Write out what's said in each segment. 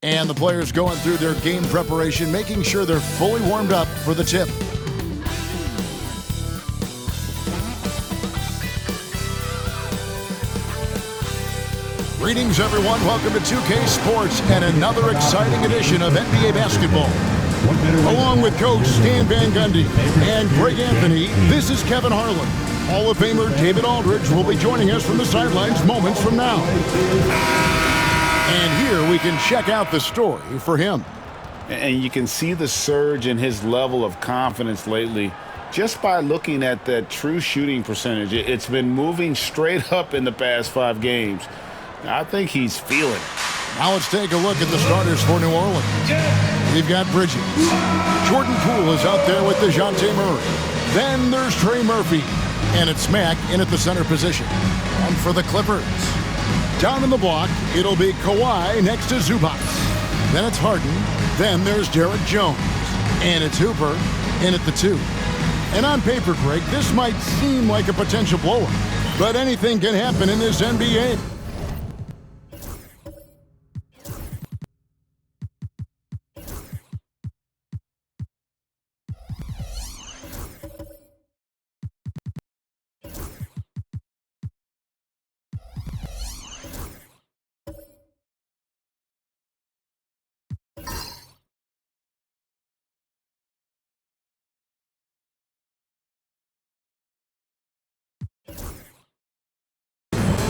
And the players going through their game preparation, making sure they're fully warmed up for the tip. Greetings, everyone. Welcome to 2K Sports and another exciting edition of NBA basketball. Along with Coach Stan Van Gundy and Greg Anthony, this is Kevin Harlan. Hall of Famer David Aldridge will be joining us from the sidelines moments from now. And here we can check out the story for him. And you can see the surge in his level of confidence lately just by looking at that true shooting percentage. It's been moving straight up in the past 5 games. I think he's feeling it. Now let's take a look at the starters for New Orleans. We've got Bridges. Jordan Poole is out there with DeJounte Murray. Then there's Trey Murphy. And it's Mack in at the center position. And for the Clippers, down in the block, it'll be Kawhi next to Zubac. Then it's Harden. Then there's Derek Jones. And it's Hooper in at the 2. And on paper, Greg, this might seem like a potential blowout. But anything can happen in this NBA.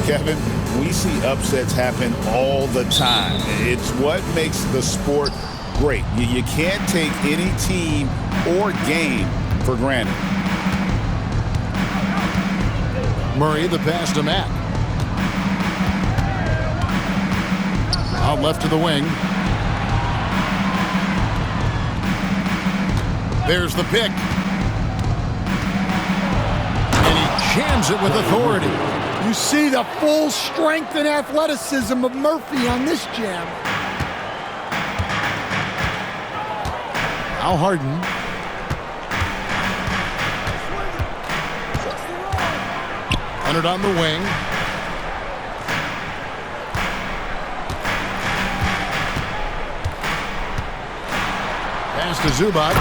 Kevin, we see upsets happen all the time. It's what makes the sport great. You can't take any team or game for granted. Murray, the pass to Mack. Out left to the wing. There's the pick. And he jams it with authority. You see the full strength and athleticism of Murphy on this jam. Now Harden. Leonard on the wing. Pass to Zubac.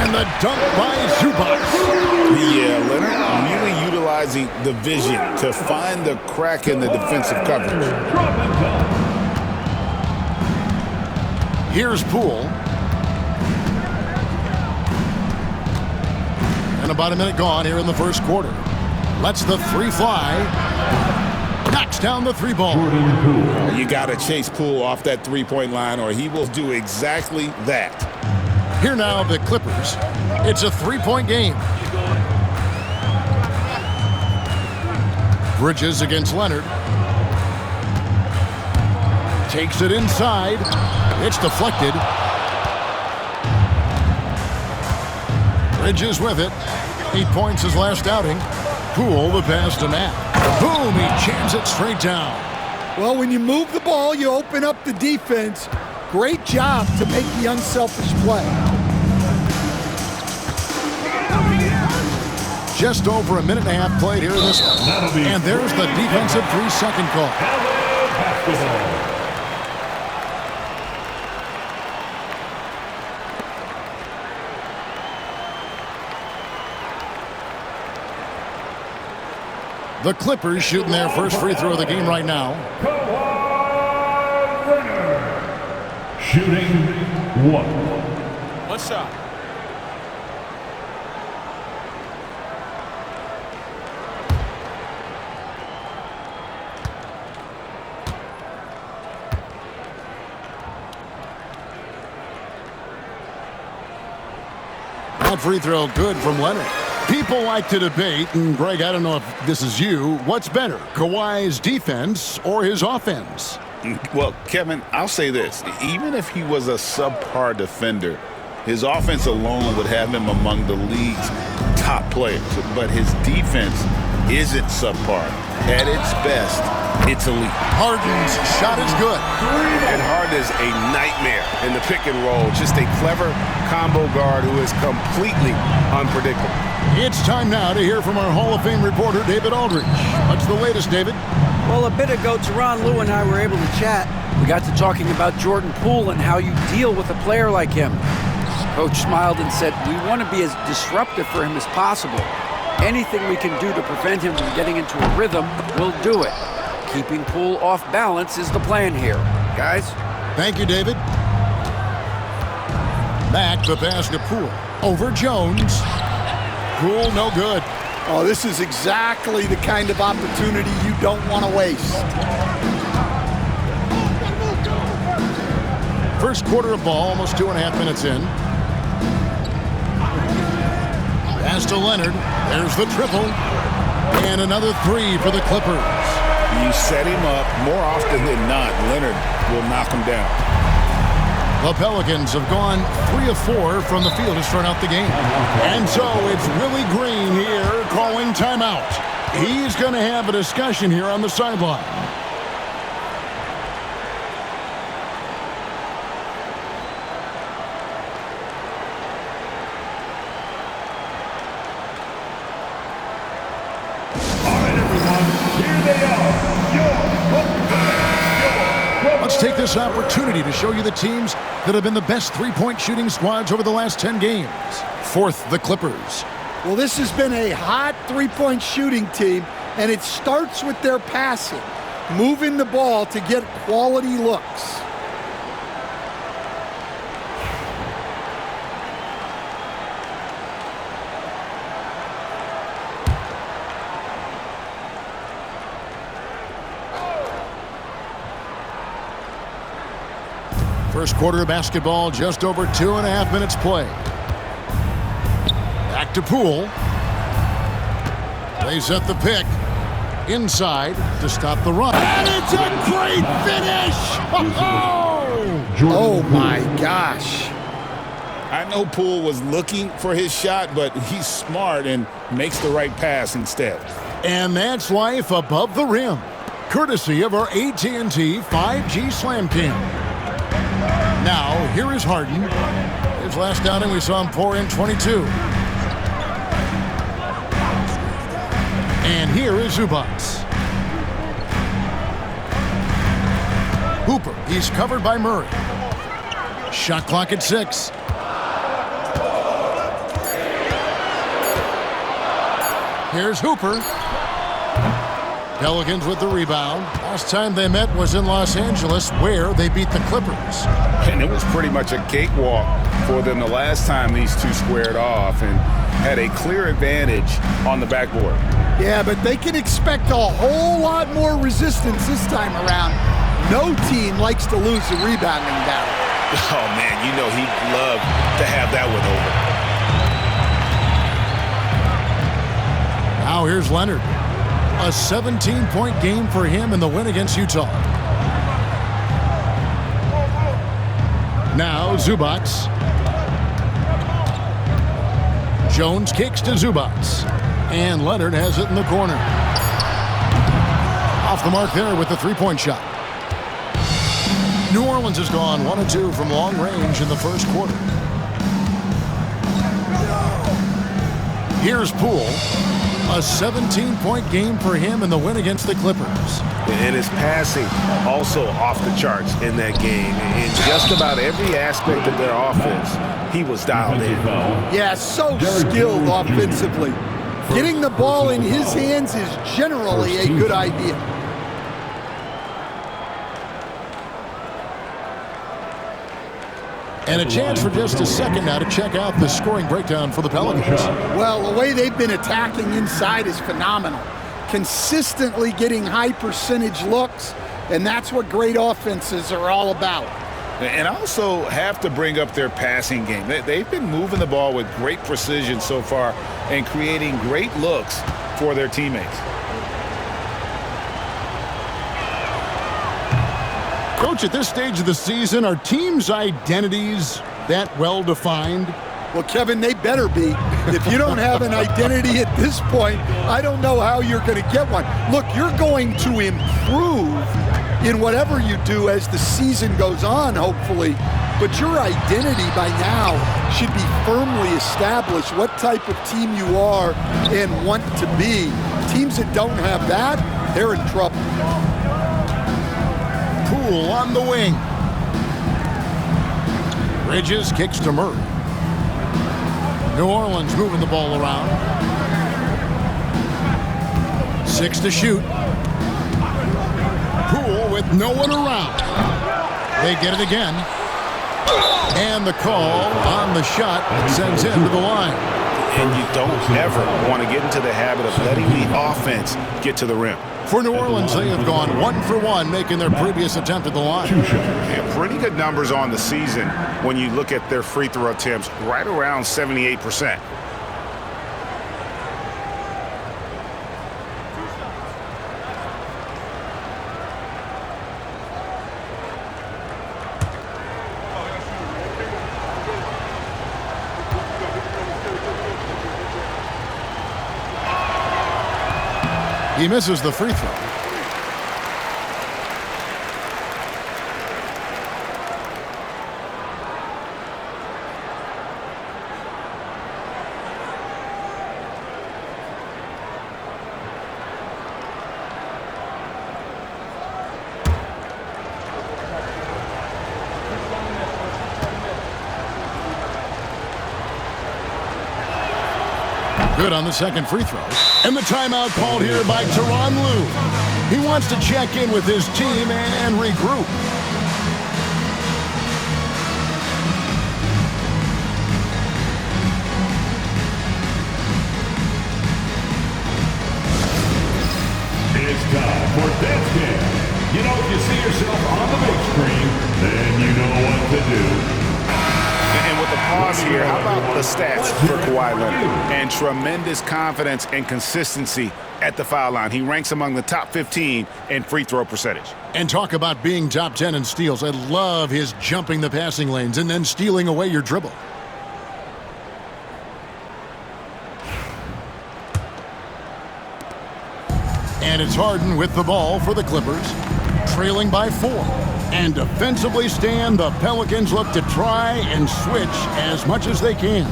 And the dunk by Zubac. Yeah, Leonard really utilizing the vision to find the crack in the defensive coverage. Here's Poole. And about a minute gone here in the first quarter. Lets the 3 fly. Knocks down the 3 ball. You got to chase Poole off that 3-point line or he will do exactly that. Here now, the Clippers. It's a 3-point game. Bridges against Leonard. Takes it inside. It's deflected. Bridges with it. 8 points his last outing. Poole the pass to Matt. Boom, he jams it straight down. Well, when you move the ball, you open up the defense. Great job to make the unselfish play. Just over a minute and a half played here in this one. And there's the defensive 3-second call. The Clippers shooting their first free throw of the game right now. Shooting 1. One shot. That free throw good from Leonard. People like to debate, and Greg, I don't know if this is you, what's better, Kawhi's defense or his offense? Well, Kevin, I'll say this. Even if he was a subpar defender, his offense alone would have him among the league's top players. But his defense isn't subpar. At its best, it's elite. Harden's shot is good. And Harden is a nightmare in the pick and roll. Just a clever combo guard who is completely unpredictable. It's time now to hear from our Hall of Fame reporter, David Aldridge. What's the latest, David? Well, a bit ago, Teron, Lou, and I were able to chat. We got to talking about Jordan Poole and how you deal with a player like him. Coach smiled and said, we want to be as disruptive for him as possible. Anything we can do to prevent him from getting into a rhythm, we'll do it. Keeping Poole off balance is the plan here. Guys? Thank you, David. Back the pass to Poole. Over Jones. Poole, no good. Oh, this is exactly the kind of opportunity you don't want to waste. First quarter of ball, almost 2.5 minutes in. Pass to Leonard. There's the triple. And another three for the Clippers. You set him up, more often than not, Leonard will knock him down. The Pelicans have gone 3 of 4 from the field to start out the game. And so it's Willie Green here calling timeout. He's going to have a discussion here on the sideline. Let's take this opportunity to show you the teams that have been the best three-point shooting squads over the last 10 games. Fourth, the Clippers. Well, this has been a hot three-point shooting team, and it starts with their passing, moving the ball to get quality looks. First quarter of basketball, just over 2.5 minutes play. Back to Poole. They set the pick inside to stop the run. And it's a great finish! Oh my gosh. I know Poole was looking for his shot, but he's smart and makes the right pass instead. And that's life above the rim, courtesy of our AT&T 5G Slam Cam. Now, here is Harden. His last outing, we saw him pour in 22. And here is Zubac. Hooper, he's covered by Murray. Shot clock at 6. Here's Hooper. Pelicans with the rebound. Last time they met was in Los Angeles, where they beat the Clippers. And it was pretty much a cakewalk for them the last time these two squared off and had a clear advantage on the backboard. Yeah, but they can expect a whole lot more resistance this time around. No team likes to lose a rebounding battle. Oh, man, you know he'd love to have that one over. Now here's Leonard. A 17-point game for him in the win against Utah. Now Zubac. Jones kicks to Zubac. And Leonard has it in the corner. Off the mark there with the three-point shot. New Orleans has gone 1 of 2 from long range in the first quarter. Here's Poole. A 17-point game for him in the win against the Clippers. And his passing also off the charts in that game. In just about every aspect of their offense, he was dialed in. Yeah, so skilled offensively. Getting the ball in his hands is generally a good idea. And a chance for just a second now to check out the scoring breakdown for the Pelicans. Well, the way they've been attacking inside is phenomenal. Consistently getting high percentage looks, and that's what great offenses are all about. And also have to bring up their passing game. They've been moving the ball with great precision so far and creating great looks for their teammates. Coach, at this stage of the season, are teams' identities that well-defined? Well, Kevin, they better be. If you don't have an identity at this point, I don't know how you're going to get one. Look, you're going to improve in whatever you do as the season goes on, hopefully. But your identity by now should be firmly established, what type of team you are and want to be. Teams that don't have that, they're in trouble. Poole on the wing. Bridges kicks to Murray. New Orleans moving the ball around. 6 to shoot. Poole with no one around. They get it again. And the call on the shot sends him to the line. And you don't ever want to get into the habit of letting the offense get to the rim. For New Orleans, they have gone 1 for 1, making their previous attempt at the line. Yeah, pretty good numbers on the season when you look at their free throw attempts, right around 78%. He misses the free throw. Good on the second free throw. And the timeout called here by Tyronn Lue. He wants to check in with his team and regroup. It's time for this game. You know, if you see yourself on the big screen, then you know what to do. And with the pause here, how about the stats for Kawhi Leonard? And tremendous confidence and consistency at the foul line. He ranks among the top 15 in free throw percentage. And talk about being top 10 in steals. I love his jumping the passing lanes and then stealing away your dribble. And it's Harden with the ball for the Clippers, trailing by 4. And defensively, Stan, the Pelicans look to try and switch as much as they can.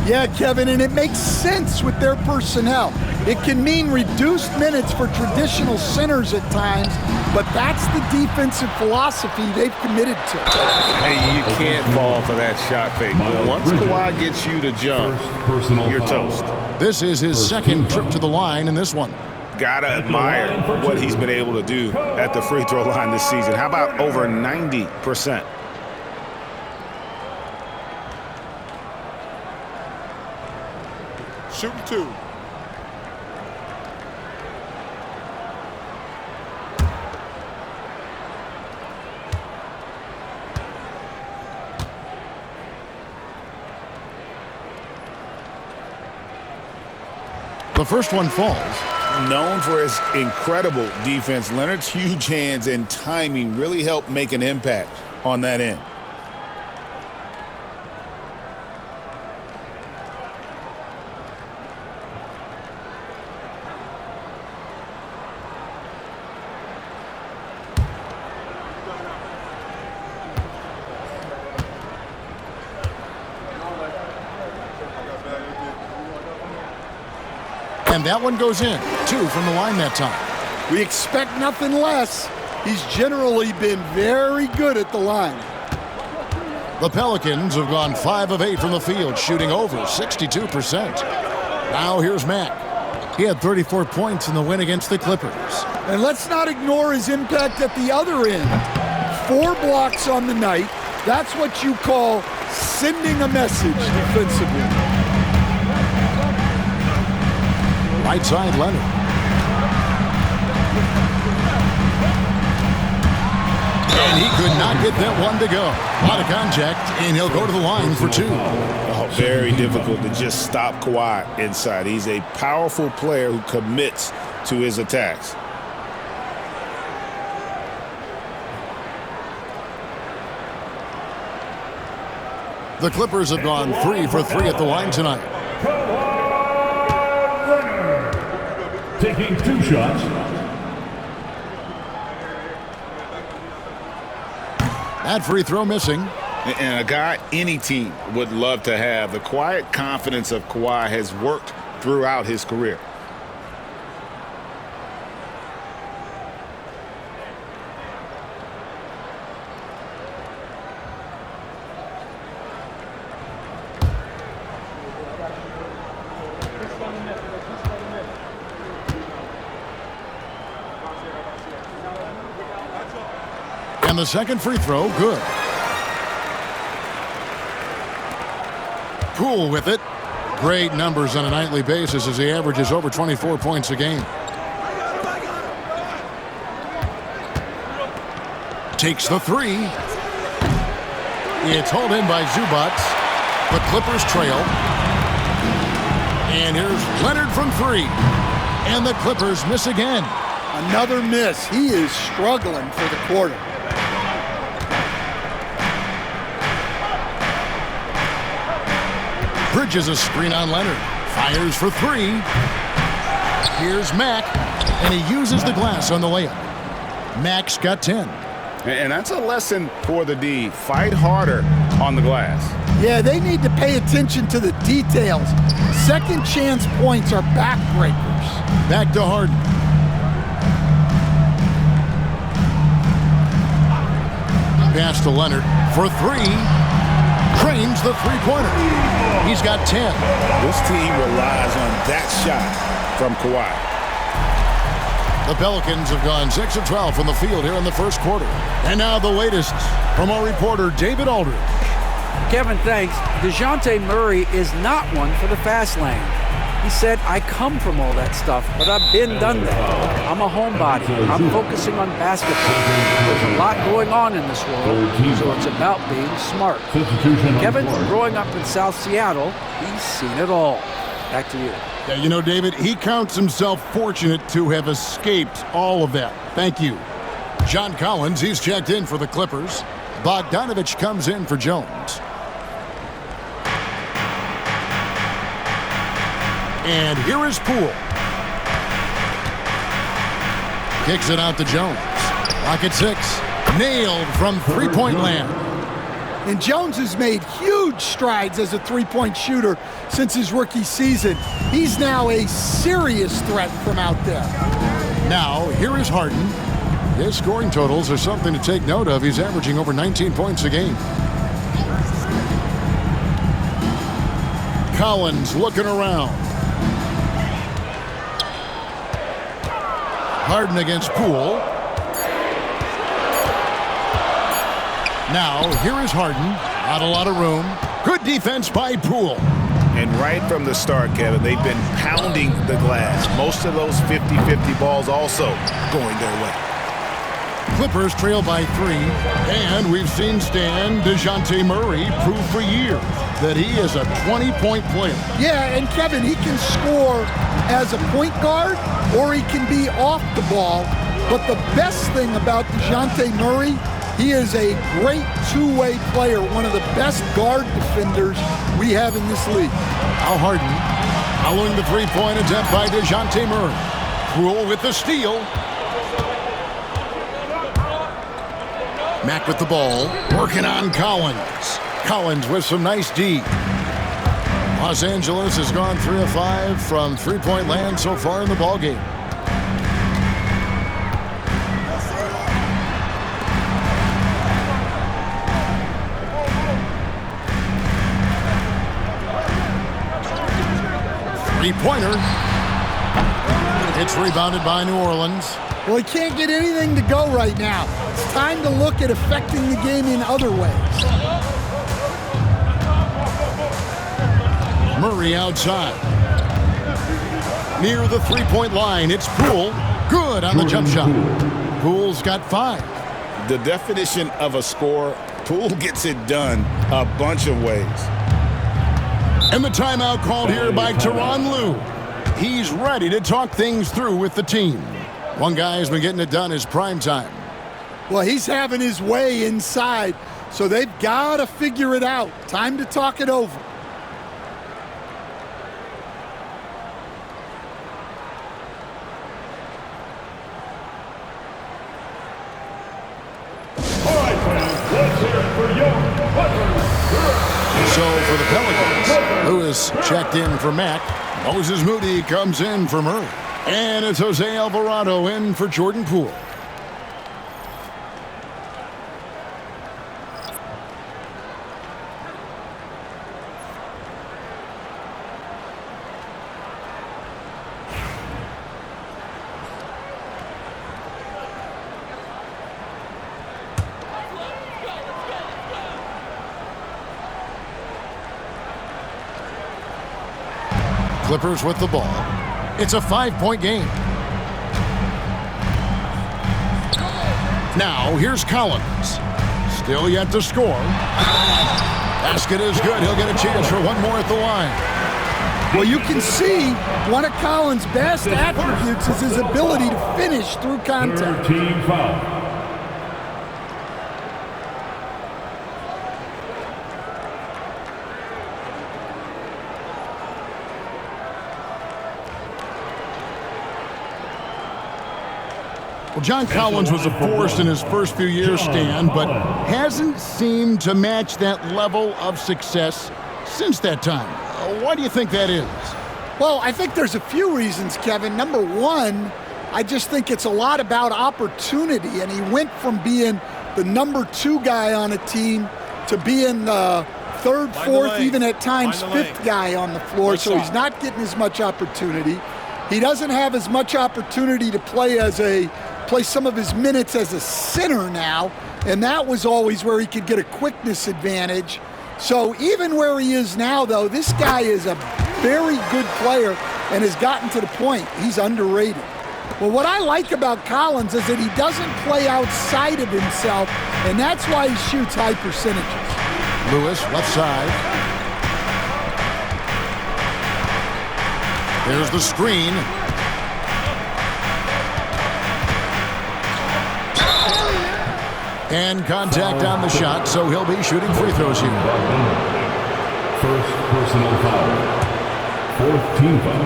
Yeah, Kevin, and it makes sense with their personnel. It can mean reduced minutes for traditional centers at times, but that's the defensive philosophy they've committed to. Hey, you can't fall for that shot fake. Once Kawhi gets you to jump, you're toast. This is his second trip to the line in this one. Gotta admire what he's been able to do at the free throw line this season. How about over 90%? Shooting 2. The first one falls. Known for his incredible defense, Leonard's huge hands and timing really helped make an impact on that end. And that one goes in. 2 from the line that time. We expect nothing less. He's generally been very good at the line. The Pelicans have gone 5 of 8 from the field, shooting over 62%. Now here's Mack. He had 34 points in the win against the Clippers. And let's not ignore his impact at the other end. 4 blocks on the night. That's what you call sending a message defensively. Right side, Leonard. And he could not get that one to go. A lot of contact, and he'll go to the line for 2. Oh, very difficult to just stop Kawhi inside. He's a powerful player who commits to his attacks. The Clippers have gone 3 for 3 at the line tonight. Taking 2 shots. That free throw missing. And a guy any team would love to have. The quiet confidence of Kawhi has worked throughout his career. And the second free throw, good. Poole with it. Great numbers on a nightly basis as he averages over 24 points a game. Takes the three. It's hauled in by Zubac. The Clippers trail. And here's Leonard from three. And the Clippers miss again. Another miss. He is struggling for the quarter. Bridges a screen on Leonard. Fires for three. Here's Mack. And he uses the glass on the layup. Mack's got 10. And that's a lesson for the D. Fight harder on the glass. Yeah, they need to pay attention to the details. Second chance points are backbreakers. Back to Harden. Pass to Leonard for three. Cranes the three-pointer. He's got 10. This team relies on that shot from Kawhi. The Pelicans have gone 6 of 12 from the field here in the first quarter. And now the latest from our reporter, David Aldridge. Kevin, thanks. DeJounte Murray is not one for the fast lane. He said, I come from all that stuff, but I've been done that. I'm a homebody. I'm focusing on basketball. There's a lot going on in this world, so it's about being smart. Kevin, growing up in South Seattle, he's seen it all. Back to you. Yeah, you know, David, he counts himself fortunate to have escaped all of that. Thank you. John Collins, he's checked in for the Clippers. Bogdanovich comes in for Jones. And here is Poole. Kicks it out to Jones. Rocket 6. Nailed from three-point land. And Jones has made huge strides as a three-point shooter since his rookie season. He's now a serious threat from out there. Now, here is Harden. His scoring totals are something to take note of. He's averaging over 19 points a game. Collins looking around. Harden against Poole. Now, here is Harden. Not a lot of room. Good defense by Poole. And right from the start, Kevin, they've been pounding the glass. Most of those 50-50 balls also going their way. Clippers trail by 3. And we've seen Stan DeJounte Murray prove for years that he is a 20-point player. Yeah, and Kevin, he can score as a point guard or he can be off the ball. But the best thing about DeJounte Murray, he is a great two-way player, one of the best guard defenders we have in this league. Al Harden following the three-point attempt by DeJounte Murray. Poole with the steal. Mack with the ball, working on Collins. Collins with some nice D. Los Angeles has gone 3 of 5 from three-point land so far in the ballgame. Three-pointer. It's rebounded by New Orleans. Well, he can't get anything to go right now. It's time to look at affecting the game in other ways. Murray outside. Near the three-point line, it's Poole. Good on the jump shot. Poole's got 5. The definition of a score, Poole gets it done a bunch of ways. And the timeout called here by Tyronn Lue. He's ready to talk things through with the team. One guy has been getting it done is prime time. Well, he's having his way inside, so they've got to figure it out. Time to talk it over. So for the Pelicans, who is checked in for Mack, Moses Moody comes in for Murray. And it's Jose Alvarado in for Jordan Poole. Clippers with the ball. It's a 5-point game. Now, here's Collins. Still yet to score. Basket is good. He'll get a chance for one more at the line. Well, you can see one of Collins' best attributes is his ability to finish through contact. 13 foul. Well, John Collins was a force in his first few years, Stan, but hasn't seemed to match that level of success since that time. Why do you think that is? Well, I think there's a few reasons, Kevin. Number one, I just think it's a lot about opportunity, and he went from being the number 2 guy on a team to being the 3rd, 4th, even at times 5th guy on the floor, so he's not getting as much opportunity. He doesn't have as much opportunity to play some of his minutes as a center now, and that was always where he could get a quickness advantage. So even where he is now, though, this guy is a very good player and has gotten to the point he's underrated. Well, what I like about Collins is that he doesn't play outside of himself, and that's why he shoots high percentages. Lewis, left side. There's the screen. And contact on the shot, so he'll be shooting free throws here. First personal foul. 4th team foul.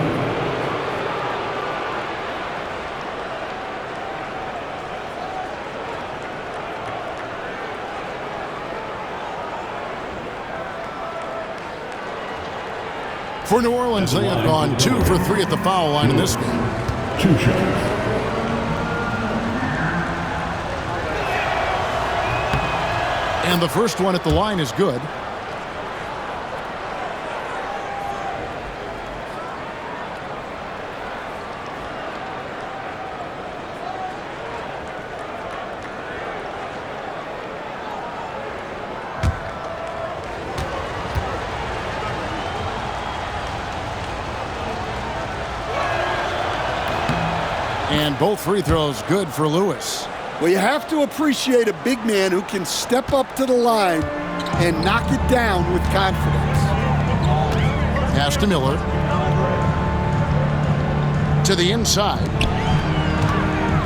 For New Orleans, they have gone 2 for 3 at the foul line in this game. 2 shots. And the first one at the line is good. And both free throws good for Lewis. Well, you have to appreciate a big man who can step up to the line and knock it down with confidence. Pass to Miller. To the inside.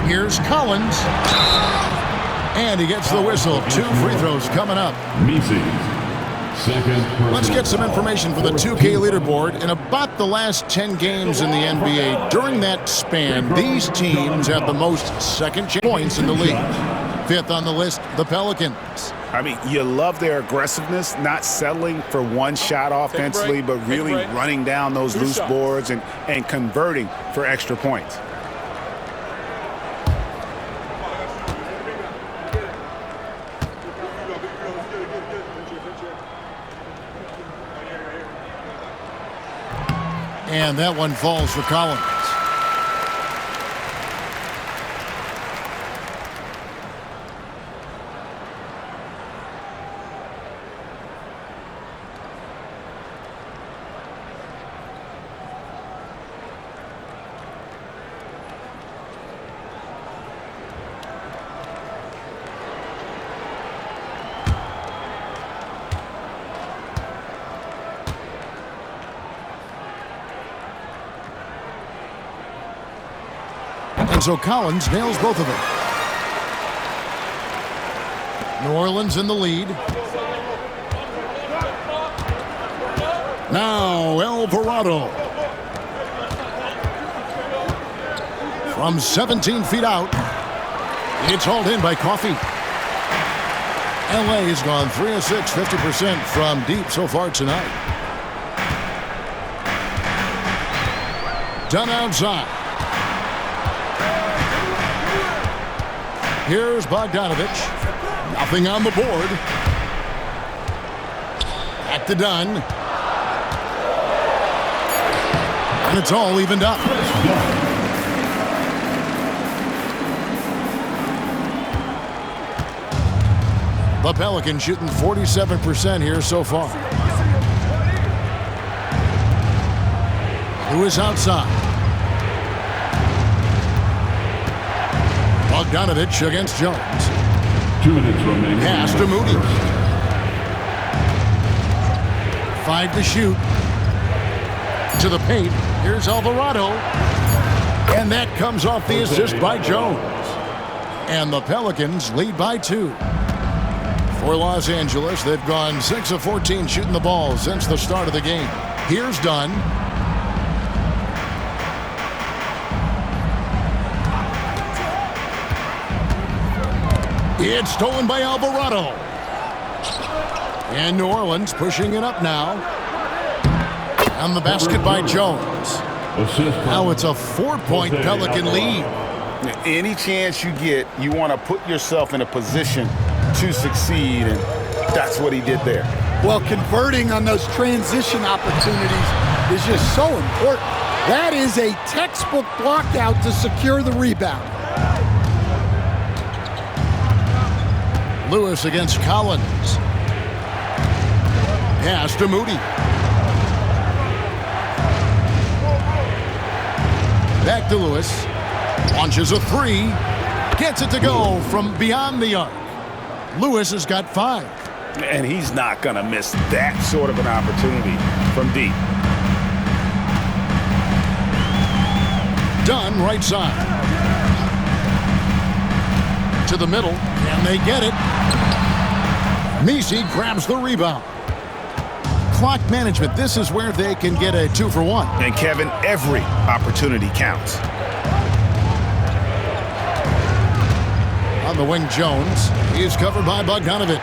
Here's Collins. And he gets the whistle. 2 free throws coming up. Let's get some information for the 2K leaderboard. In about the last 10 games in the NBA, during that span, these teams have the most second chance points in the league. 5th on the list, the Pelicans. I mean, you love their aggressiveness, not settling for one shot offensively, but really running down those loose boards and converting for extra points. And that one falls for Collins. And so Collins nails both of them. New Orleans in the lead. Now Alvarado. From 17 feet out. It's hauled in by Coffey. LA has gone 3 of 6, 50% from deep so far tonight. Done outside. Here's Bogdanovich. Nothing on the board. Back to Dunn. And it's all evened up. The Pelicans shooting 47% here so far. Lewis outside. Bogdanovich against Jones. 2 minutes remaining. Pass to Moody. 5 to shoot. To the paint. Here's Alvarado. And that comes off the assist by Jones. And the Pelicans lead by 2. For Los Angeles, they've gone 6 of 14 shooting the ball since the start of the game. Here's Dunn. It's stolen by Alvarado. And New Orleans pushing it up now. On the basket by Jones. Now it's a 4-point Pelican lead. Any chance you get, you want to put yourself in a position to succeed, and that's what he did there. Well, converting on those transition opportunities is just so important. That is a textbook block out to secure the rebound. Lewis against Collins. Pass to Moody. Back to Lewis. Launches a 3. Gets it to go from beyond the arc. Lewis has got 5. And he's not going to miss that sort of an opportunity from deep. Dunn right side. To the middle, and they get it. Messi grabs the rebound. Clock management, this is where they can get a 2-for-1. And Kevin, every opportunity counts. On the wing, Jones. He's covered by Bogdanovich.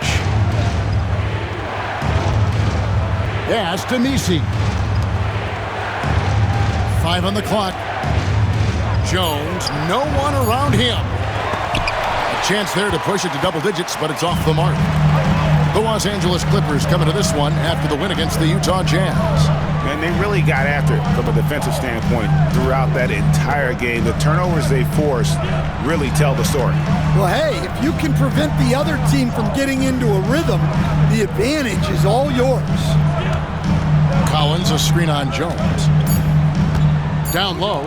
Pass to Messi. 5 on the clock. Jones, no one around him. A chance there to push it to double digits, but it's off the mark. The Los Angeles Clippers coming to this one after the win against the Utah Jazz. And they really got after it from a defensive standpoint throughout that entire game. The turnovers they forced really tell the story. Well, hey, if you can prevent the other team from getting into a rhythm, the advantage is all yours. Collins, a screen on Jones. Down low.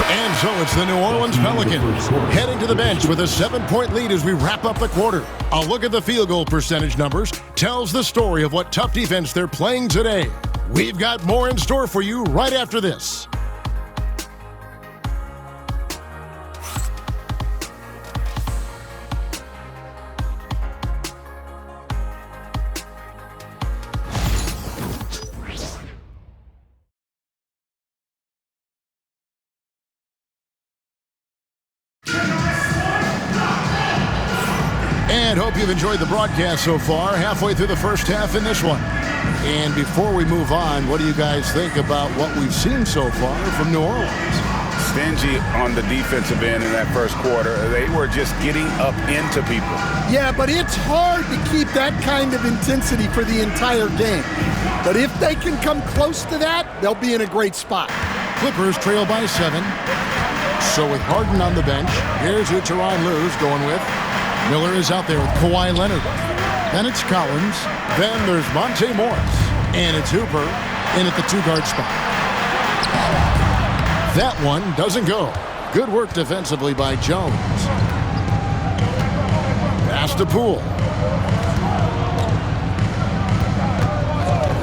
And so it's the New Orleans Pelicans heading to the bench with a 7-point lead as we wrap up the quarter. A look at the field goal percentage numbers tells the story of what tough defense they're playing today. We've got more in store for you right after this. And hope you've enjoyed the broadcast so far, halfway through the first half in this one. And before we move on, what do you guys think about what we've seen so far from New Orleans? Stingy on the defensive end in that first quarter. They were just getting up into people. Yeah, but it's hard to keep that kind of intensity for the entire game. But if they can come close to that, they'll be in a great spot. Clippers trail by 7. So with Harden on the bench, here's who Tyronn Lue's going with. Miller is out there with Kawhi Leonard. Then it's Collins. Then there's Monte Morris. And it's Hooper in at the 2-guard spot. That one doesn't go. Good work defensively by Jones. Pass to Poole.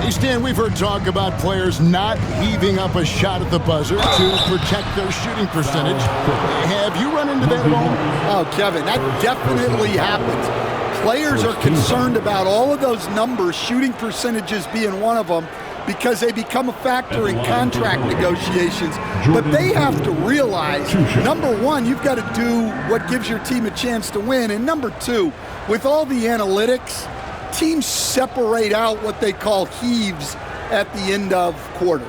Hey, Stan, we've heard talk about players not heaving up a shot at the buzzer to protect their shooting percentage. Have you run into that at all? Oh, Kevin, that definitely happens. Players are concerned about all of those numbers, shooting percentages being one of them, because they become a factor in contract negotiations. But they have to realize, number one, you've got to do what gives your team a chance to win. And number two, with all the analytics, teams separate out what they call heaves at the end of quarters.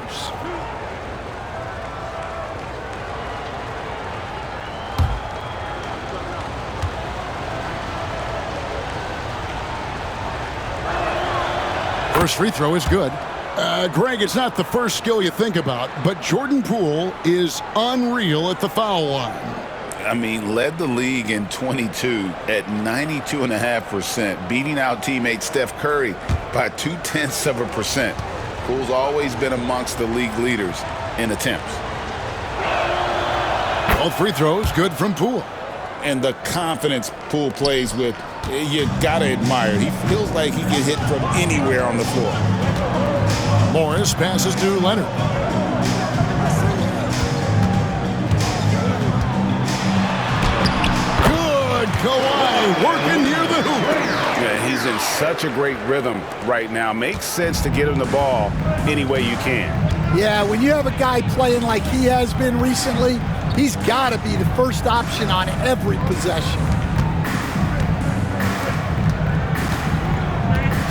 First free throw is good. Greg, it's not the first skill you think about, but Jordan Poole is unreal at the foul line. I mean, led the league in 22 at 92.5%, beating out teammate Steph Curry by 0.2%. Poole's always been amongst the league leaders in attempts. Both free throws good from Poole. And the confidence Poole plays with, you gotta admire. He feels like he can hit from anywhere on the floor. Morris passes to Leonard. Good Kawhi working near the hoop. Yeah, he's in such a great rhythm right now. Makes sense to get him the ball any way you can. Yeah, when you have a guy playing like he has been recently, he's got to be the first option on every possession.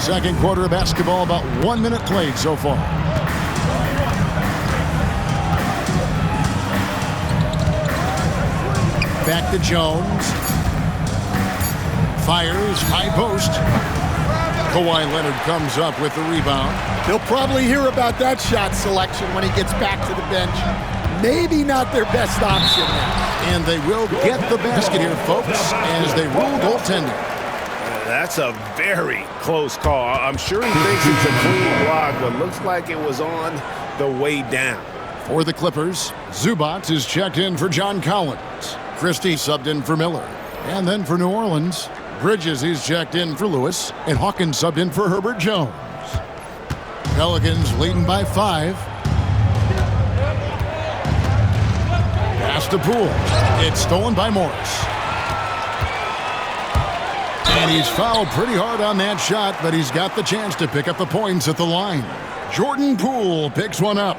Second quarter of basketball, about 1 minute played so far. Back to Jones. Fires, high post. Kawhi Leonard comes up with the rebound. He'll probably hear about that shot selection when he gets back to the bench. Maybe not their best option now. And they will get the basket here, folks, as they rule goaltending. That's a very close call. I'm sure he thinks it's a clean block, but looks like it was on the way down. For the Clippers, Zubac is checked in for John Collins. Christie subbed in for Miller. And then for New Orleans, Bridges is checked in for Lewis, and Hawkins subbed in for Herbert Jones. Pelicans leading by 5. Pass to Poole. It's stolen by Morris. And he's fouled pretty hard on that shot, but he's got the chance to pick up the points at the line. Jordan Poole picks one up.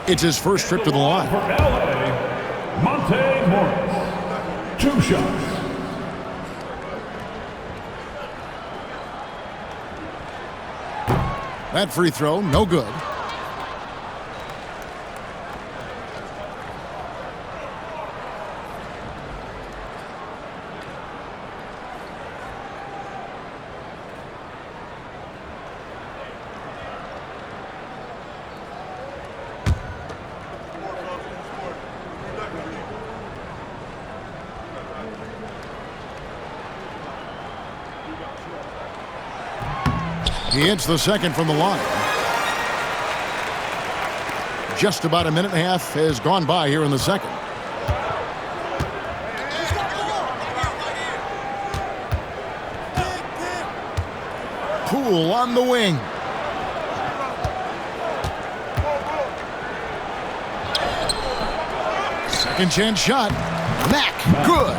It's his first trip to the line. For LA, Monte Morris. 2 shots. That free throw, no good. He hits the second from the line. Just about a minute and a half has gone by here in the second. Poole on the wing. Second chance shot. Mack, good.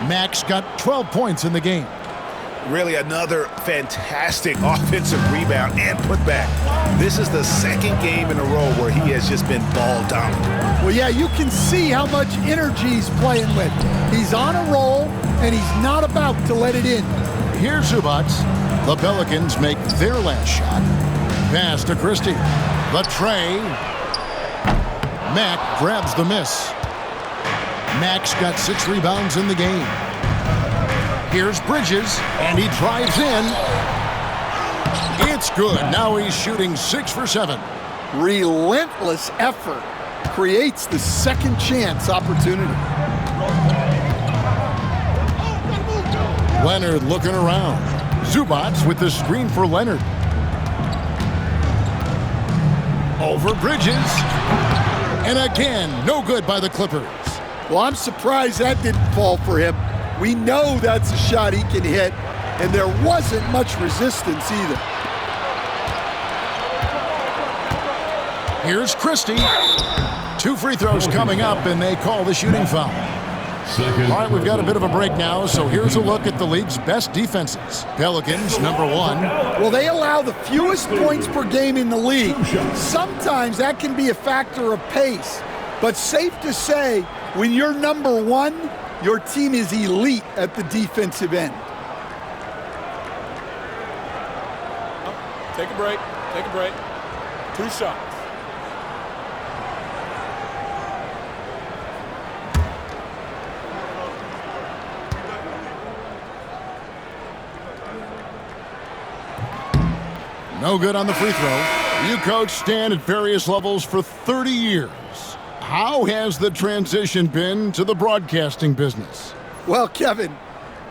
Mack's got 12 points in the game. Really another fantastic offensive rebound and putback. This is the second game in a row where he has just been ball dominant. Well, yeah, you can see how much energy he's playing with. He's on a roll, and he's not about to let it in. Here's Zubac. The Pelicans make their last shot. Pass to Christie. The tray. Mack grabs the miss. Mack's got 6 rebounds in the game. Here's Bridges, and he drives in. It's good. Now he's shooting 6 for 7. Relentless effort creates the second chance opportunity. Leonard looking around. Zubac with the screen for Leonard. Over Bridges. And again, no good by the Clippers. Well, I'm surprised that didn't fall for him. We know that's a shot he can hit, and there wasn't much resistance either. Here's Christie. 2 free throws coming up, and they call the shooting foul. All right, we've got a bit of a break now, so here's a look at the league's best defenses. Pelicans, number 1. Well, they allow the fewest points per game in the league. Sometimes that can be a factor of pace, but safe to say, when you're number 1, your team is elite at the defensive end. Take a break. Take a break. 2 shots. No good on the free throw. You coached Stan at various levels for 30 years. How has the transition been to the broadcasting business? Well, Kevin,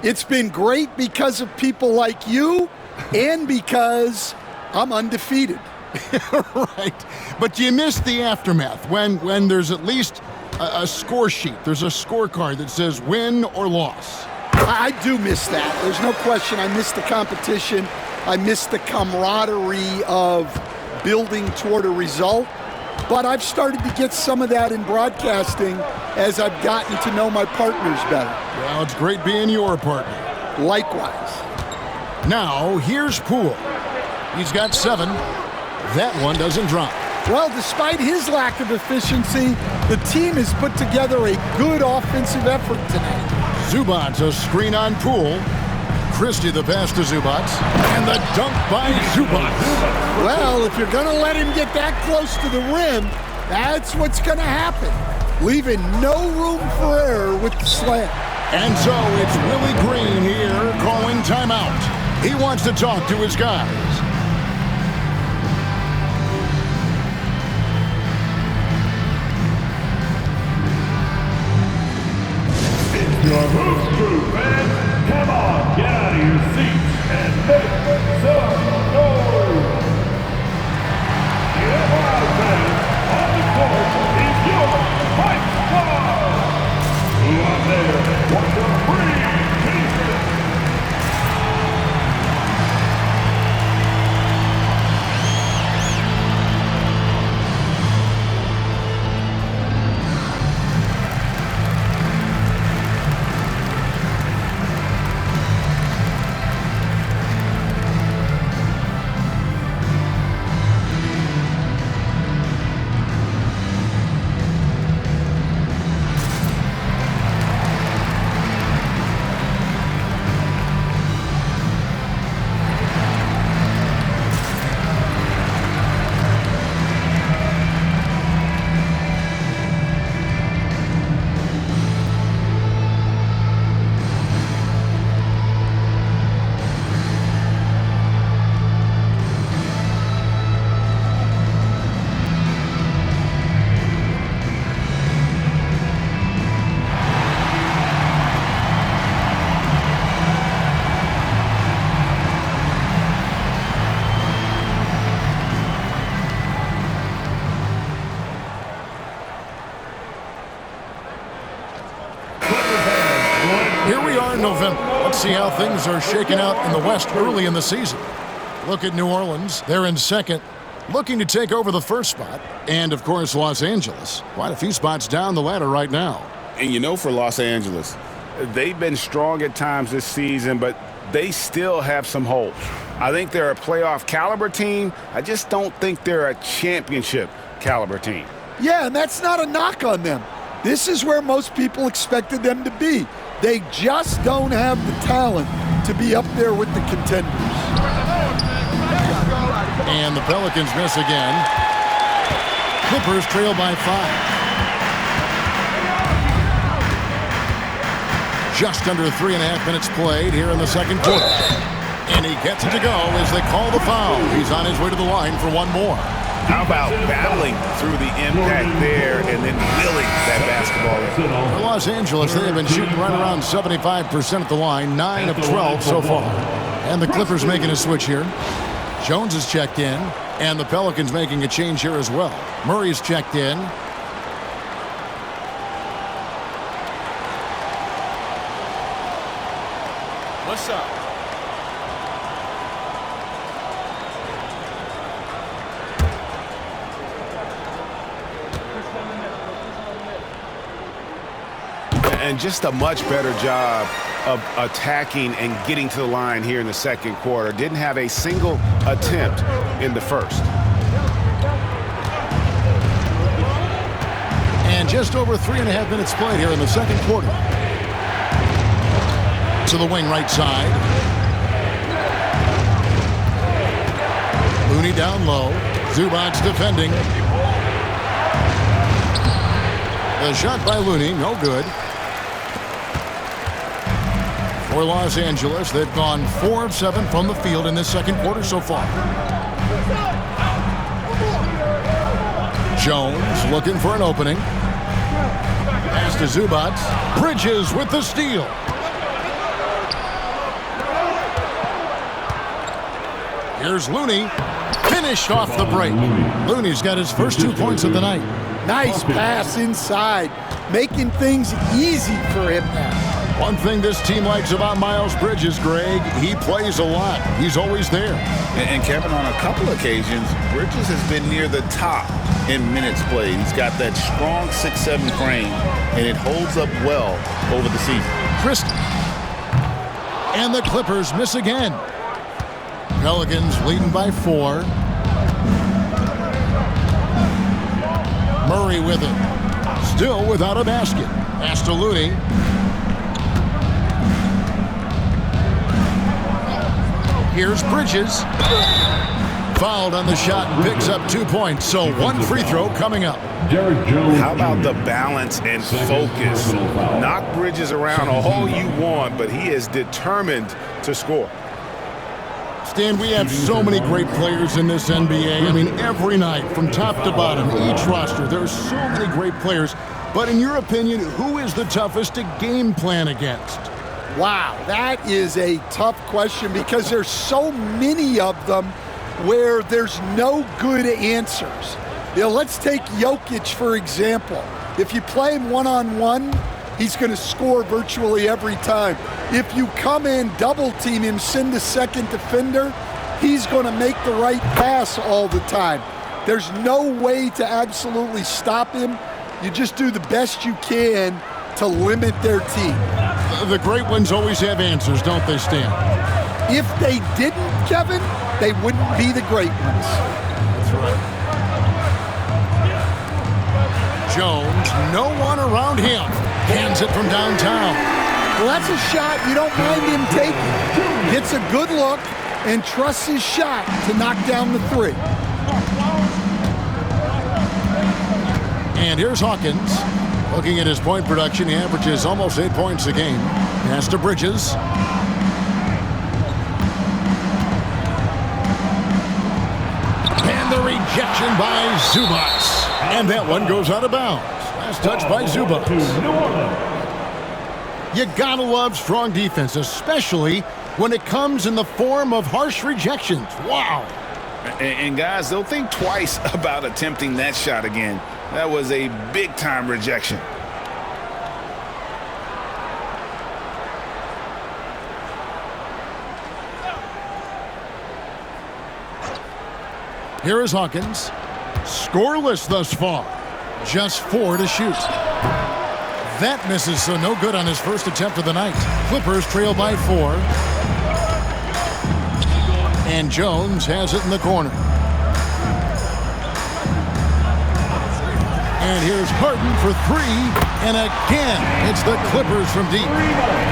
it's been great because of people like you and because I'm undefeated. Right. But you miss the aftermath when there's at least a score sheet. There's a scorecard that says win or loss. I do miss that. There's no question. I miss the competition. I miss the camaraderie of building toward a result. But I've started to get some of that in broadcasting as I've gotten to know my partners better. Well, it's great being your partner. Likewise. Now, here's Poole. He's got 7. That one doesn't drop. Well, despite his lack of efficiency, the team has put together a good offensive effort tonight. Zubats a screen on Poole. Christie the pass to Zubats. And the dunk by Zubats. Well, if you're going to let him get that close to the rim, that's what's going to happen. Leaving no room for error with the slam. And so it's Willie Green here calling timeout. He wants to talk to his guys. Your Hoops Crew fans, come on, get out of your seats and make some noise. Get wild, fans. On the court is your fight star. Who out there wants a free t-shirt? November. Let's see how things are shaking out in the West early in the season. Look at New Orleans. They're in second, looking to take over the first spot. And, of course, Los Angeles. Quite a few spots down the ladder right now. And you know, for Los Angeles, they've been strong at times this season, but they still have some holes. I think they're a playoff caliber team. I just don't think they're a championship caliber team. Yeah, and that's not a knock on them. This is where most people expected them to be. They just don't have the talent to be up there with the contenders. And the Pelicans miss again. Clippers trail by 5. Just under 3.5 minutes played here in the second quarter. And he gets it to go as they call the foul. He's on his way to the line for one more. How about battling through the impact there and then willing that basketball in? For Los Angeles, they have been shooting right around 75% at the line, 9 of 12 so far. And the Clippers making a switch here. Jones is checked in, and the Pelicans making a change here as well. Murray's checked in. What's up? And just a much better job of attacking and getting to the line here in the second quarter. Didn't have a single attempt in the first. And just over 3.5 minutes played here in the second quarter. To the wing right side. Looney down low. Zubac's defending. The shot by Looney, no good. For Los Angeles, they've gone 4 of 7 from the field in this second quarter so far. Jones looking for an opening. Pass to Zubac. Bridges with the steal. Here's Looney. Finished off the break. Looney's got his first 2 points of the night. Nice pass inside, making things easy for him now. One thing this team likes about Miles Bridges, Greg, he plays a lot. He's always there. And Kevin, on a couple occasions, Bridges has been near the top in minutes played. He's got that strong 6'7" frame, and it holds up well over the season. Christie. And the Clippers miss again. Pelicans leading by 4. Murray with it. Still without a basket. Pass to Looney. Here's Bridges. Fouled on the shot and picks up 2 points. So 1 free throw coming up. How about the balance and focus? Knock Bridges around all you want, but he is determined to score. Stan, we have so many great players in this NBA. I mean, every night, from top to bottom, each roster, there are so many great players. But in your opinion, who is the toughest to game plan against? Wow, that is a tough question because there's so many of them where there's no good answers. You know, let's take Jokic, for example. If you play him one-on-one, he's going to score virtually every time. If you come in, double-team him, send a second defender, he's going to make the right pass all the time. There's no way to absolutely stop him. You just do the best you can to limit their team. The great ones always have answers, don't they, Stan? If they didn't, Kevin, they wouldn't be the great ones. That's right. Jones, no one around him. Hands it from downtown. Well, that's a shot you don't mind him taking. Gets a good look and trusts his shot to knock down the 3. And here's Hawkins. Looking at his point production, he averages almost 8 points a game. Pass to Bridges. And the rejection by Zubac. And that one goes out of bounds. Last touch by Zubac. You gotta love strong defense, especially when it comes in the form of harsh rejections. Wow. And guys, they'll think twice about attempting that shot again. That was a big-time rejection. Here is Hawkins. Scoreless thus far. Just 4 to shoot. That misses, so no good on his first attempt of the night. Clippers trail by 4. And Jones has it in the corner. And here's Harden for 3. And again, it's the Clippers from deep.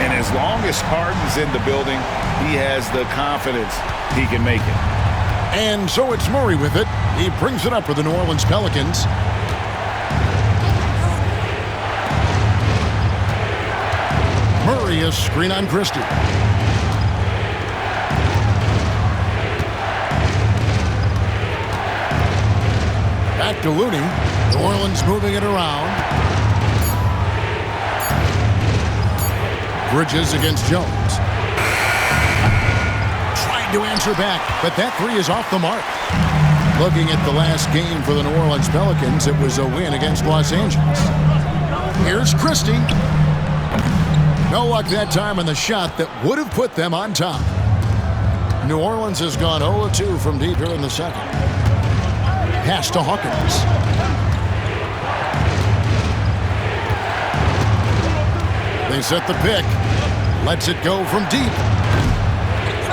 And as long as Harden's in the building, he has the confidence he can make it. And so it's Murray with it. He brings it up for the New Orleans Pelicans. Murray, a screen on Christie. Back to Looney. New Orleans moving it around. Bridges against Jones. Trying to answer back, but that 3 is off the mark. Looking at the last game for the New Orleans Pelicans, it was a win against Los Angeles. Here's Christie. No luck that time on the shot that would have put them on top. New Orleans has gone 0-2 from deep here in the second. Pass to Hawkins. They set the pick. Lets it go from deep.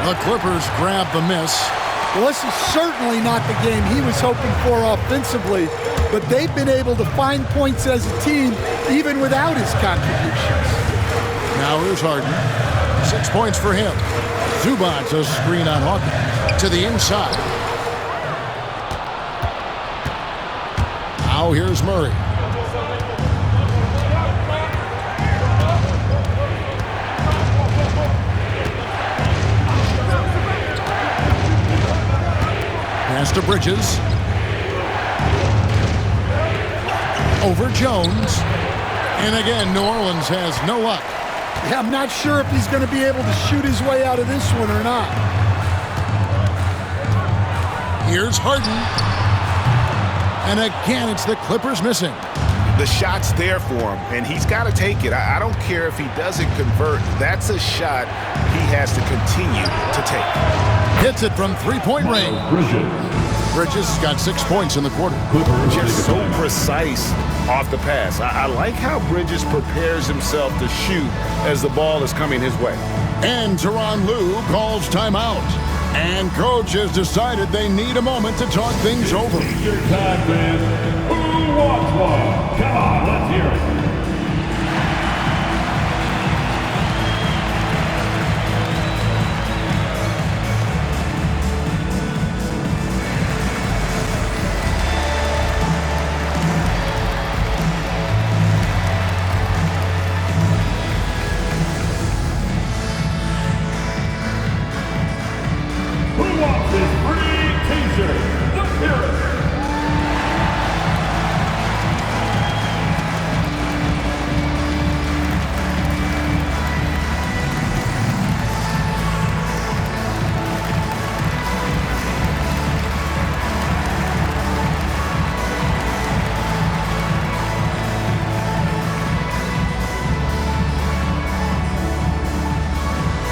The Clippers grab the miss. Well, this is certainly not the game he was hoping for offensively, but they've been able to find points as a team even without his contributions. Now here's Harden. 6 points for him. Zubac a screen on Hawkins to the inside. Now here's Murray. Pass to Bridges. over Jones. And again, New Orleans has no luck. Yeah, I'm not sure if he's going to be able to shoot his way out of this one or not. Here's Harden. And again, it's the Clippers missing. The shot's there for him, and he's got to take it. I don't care if he doesn't convert. That's a shot he has to continue to take. Hits it from three-point range. Bridges got 6 points in the quarter. Just so precise off the pass. I like how Bridges prepares himself to shoot as the ball is coming his way. And Tyronn Lue calls timeout. And coach has decided they need a moment to talk things over. Your time, man. Who wants one? Come on, let's hear it. Who wants this free t-shirt? Let's hear it.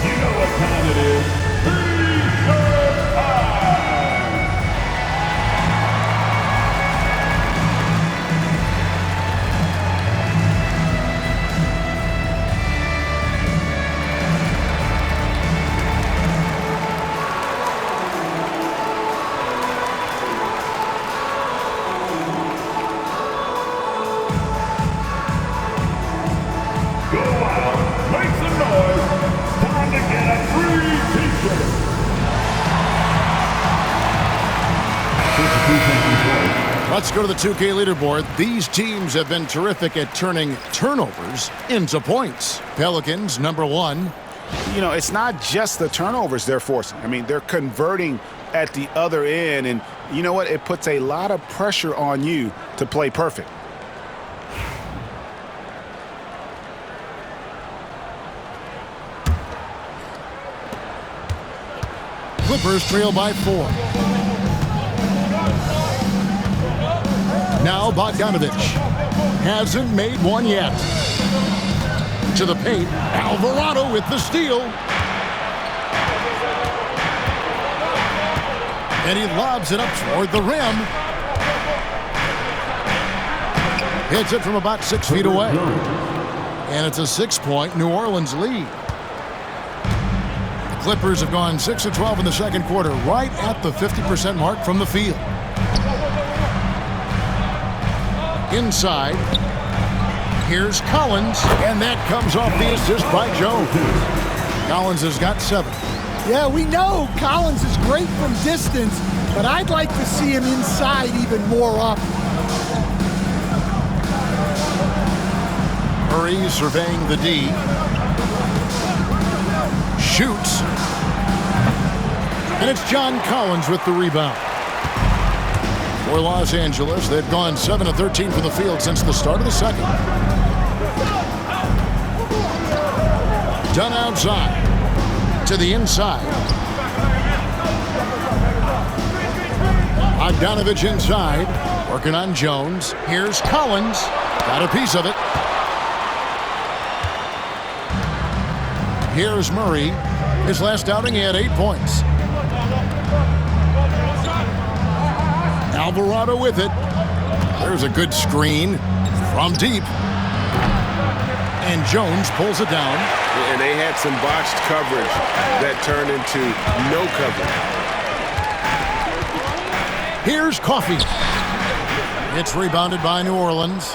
You know what time it is. T-shirt time! Go out, make some noise. Time to get a free t-shirt. Let's go to the 2K leaderboard. These teams have been terrific at turning turnovers into points. Pelicans, number 1. You know, it's not just the turnovers they're forcing. I mean, they're converting at the other end, and you know what? It puts a lot of pressure on you to play perfect. Clippers trail by 4. Now Bogdanovich hasn't made one yet. To the paint, Alvarado with the steal. And he lobs it up toward the rim. Hits it from about 6 feet away. And it's a 6-point New Orleans lead. The Clippers have gone 6 of 12 in the second quarter, right at the 50% mark from the field. Inside, here's Collins, and that comes off the assist by Jones. Collins has got 7. Yeah, we know Collins is great from distance, but I'd like to see him inside even more often. Murray surveying the D. Shoots. And it's John Collins with the rebound. For Los Angeles, they've gone 7 of 13 from the field since the start of the second. Done outside. To the inside. Bogdanovich inside. Working on Jones. Here's Collins. Got a piece of it. Here's Murray. His last outing, he had 8 points. Alvarado with it. There's a good screen from deep. And Jones pulls it down. And they had some botched coverage that turned into no coverage. Here's Coffey. It's rebounded by New Orleans.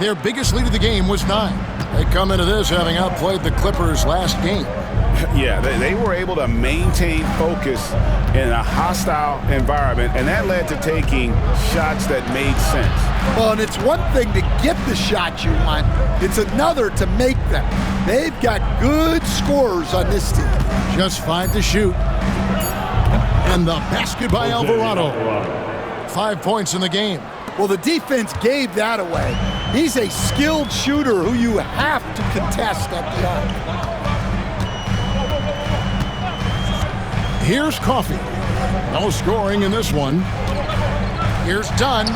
Their biggest lead of the game was 9. They come into this having outplayed the Clippers last game. Yeah, they were able to maintain focus in a hostile environment, and that led to taking shots that made sense. Well, and it's one thing to get the shots you want. It's another to make them. They've got good scorers on this team. Just 5 to shoot. And the basket by Alvarado. 5 points in the game. Well, the defense gave that away. He's a skilled shooter who you have to contest at the arc. Here's Coffee. No scoring in this one. Here's Dunn.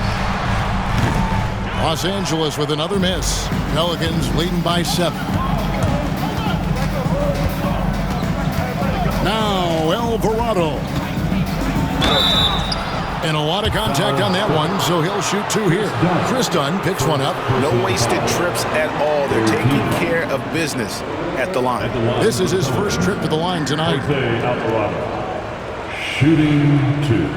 Los Angeles with another miss. Pelicans leading by 7. Now Alvarado. And a lot of contact on that one, so he'll shoot 2 here. Chris Dunn picks one up. No wasted trips at all. They're taking care of business at the line. This is his first trip to the line tonight. Alvarado. Shooting 2.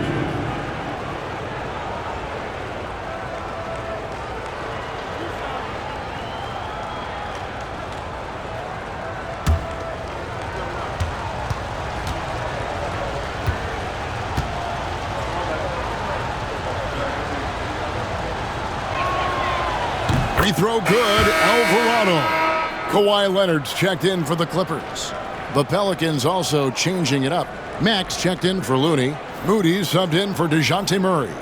Free throw good, Alvarado. Kawhi Leonard's checked in for the Clippers. The Pelicans also changing it up. Max checked in for Looney. Moody subbed in for DeJounte Murray.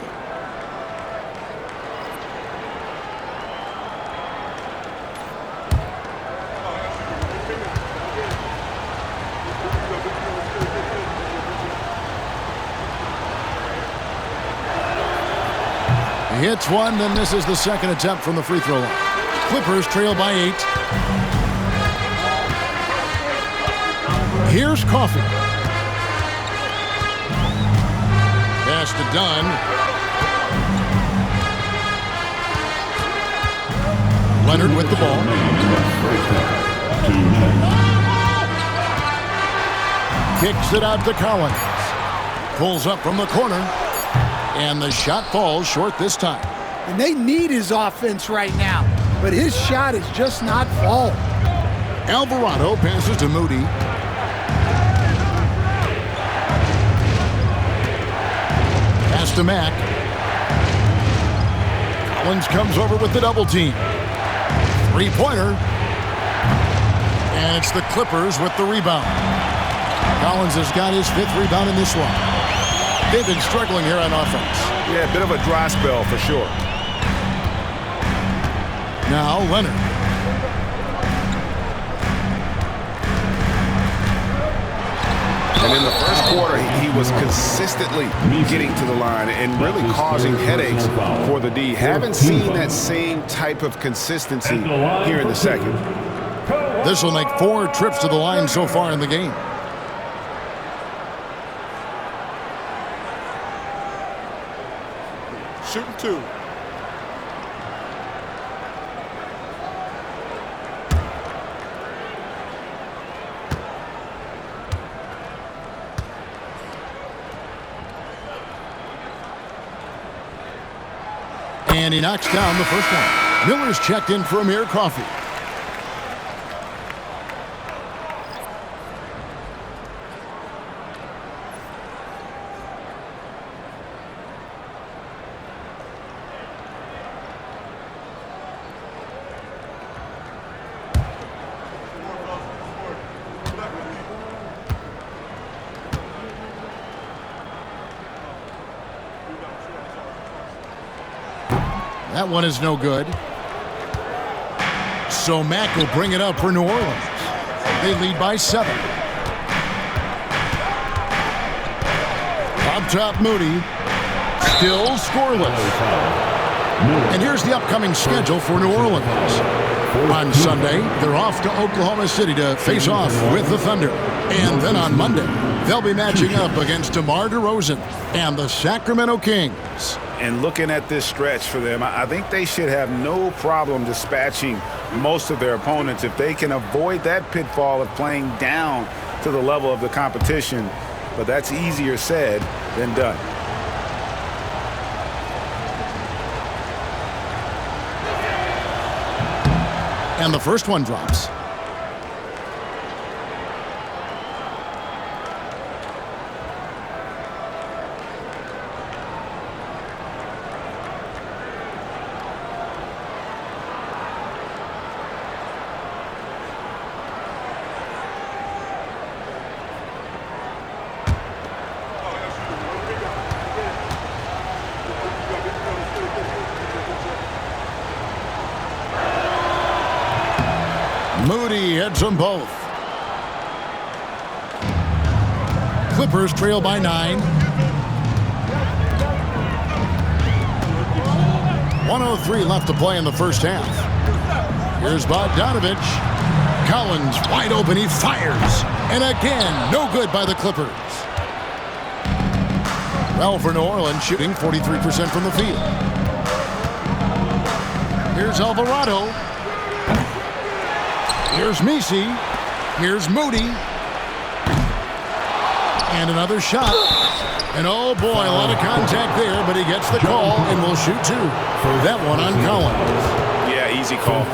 He hits one, and this is the second attempt from the free throw line. Clippers trail by 8. Here's Coffee. Pass to Dunn. Leonard with the ball. Kicks it out to Collins. Pulls up from the corner. And the shot falls short this time. And they need his offense right now, but his shot is just not falling. Alvarado passes to Moody. Pass to Mack. Collins comes over with the double team. 3-pointer. And it's the Clippers with the rebound. Collins has got his 5th rebound in this one. They've been struggling here on offense. Yeah, a bit of a dry spell for sure. Now Leonard. And in the first quarter, he was consistently getting to the line and really causing headaches for the D. Haven't seen that same type of consistency here in the second. This will make 4 trips to the line so far in the game. Shooting 2. And he knocks down the first one. Miller's checked in for Amir Coffee. That one is no good. So Mack will bring it up for New Orleans. They lead by 7. Up top, Moody. Still scoreless. And here's the upcoming schedule for New Orleans. On Sunday, they're off to Oklahoma City to face off with the Thunder. And then on Monday, they'll be matching up against DeMar DeRozan and the Sacramento Kings. And looking at this stretch for them, I think they should have no problem dispatching most of their opponents if they can avoid that pitfall of playing down to the level of the competition. But that's easier said than done. And the first one drops. Moody hits them both. Clippers trail by 9. 1:03 left to play in the first half. Here's Bogdanovich. Collins wide open. He fires. And again, no good by the Clippers. Well, for New Orleans, shooting 43% from the field. Here's Alvarado. Here's Messi. Here's Moody. And another shot. And oh boy, a lot of contact there, but he gets the call and will shoot 2. That one on Collins. Yeah, easy call.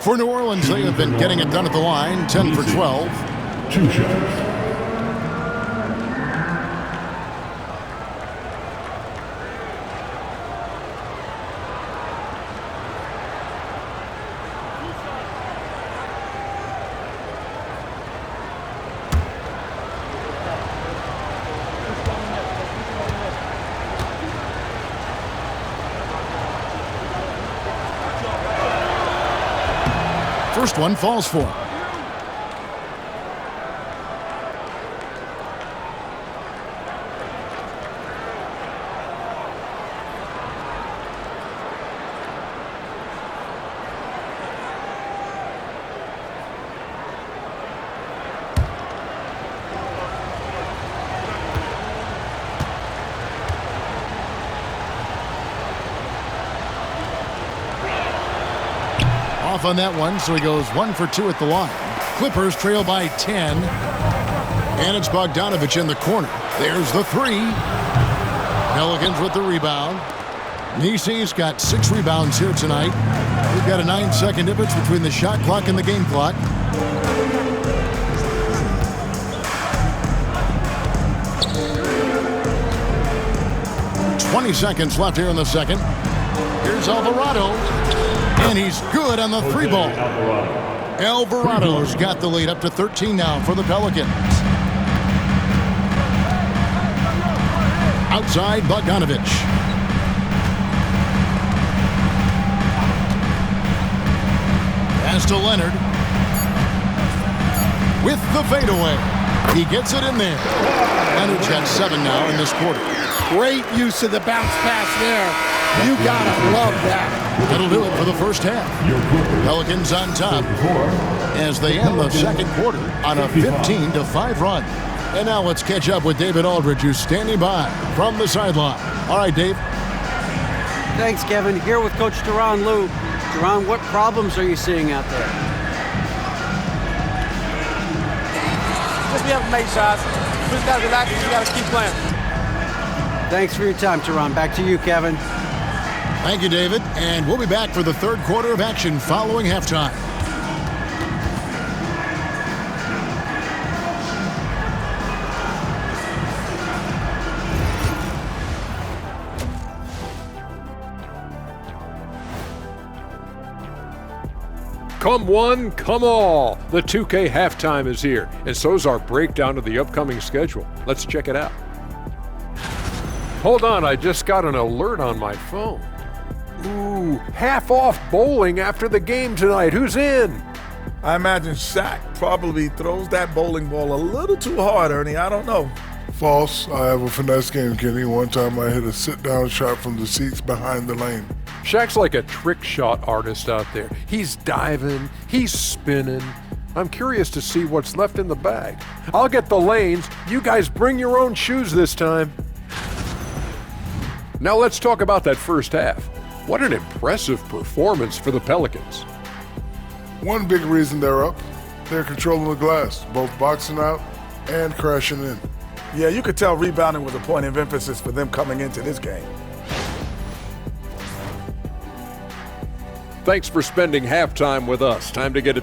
For New Orleans, they have been getting it done at the line, 10 for 12. 2 shots. First one falls for him. Off on that one, so he goes 1 for 2 at the line. Clippers trail by 10. And it's Bogdanovich in the corner. There's the 3. Pelicans with the rebound. Nisi's got 6 rebounds here tonight. We've got a 9-second difference between the shot clock and the game clock. "20 seconds left here in the second. Here's Alvarado. And he's good on the 3 ball. Alvarado's got the lead up to 13 now for the Pelicans. Outside, Bogdanovich. Pass to Leonard. With the fadeaway. He gets it in there. Leonard's got 7 now in this quarter. Great use of the bounce pass there. You gotta love that. That'll do it for the first half. Pelicans on top as they end the second quarter on a 15-5 run. And now let's catch up with David Aldridge, who's standing by from the sideline. All right, Dave. Thanks, Kevin. Here with Coach Tyronn Lue. Tyronn, what problems are you seeing out there? Just we haven't made shots. We just got to relax and we got to keep playing. Thanks for your time, Tyronn. Back to you, Kevin. Thank you, David. And we'll be back for the third quarter of action following halftime. Come one, come all. The 2K halftime is here, and so's our breakdown of the upcoming schedule. Let's check it out. Hold on, I just got an alert on my phone. Ooh, half off bowling after the game tonight. Who's in? I imagine Shaq probably throws that bowling ball a little too hard, Ernie. I don't know. False. I have a finesse game, Kenny. One time I hit a sit-down shot from the seats behind the lane. Shaq's like a trick shot artist out there. He's diving, he's spinning. I'm curious to see what's left in the bag. I'll get the lanes. You guys bring your own shoes this time. Now let's talk about that first half. What an impressive performance for the Pelicans. One big reason they're up, they're controlling the glass, both boxing out and crashing in. Yeah, you could tell rebounding was a point of emphasis for them coming into this game. Thanks for spending halftime with us. Time to get it back.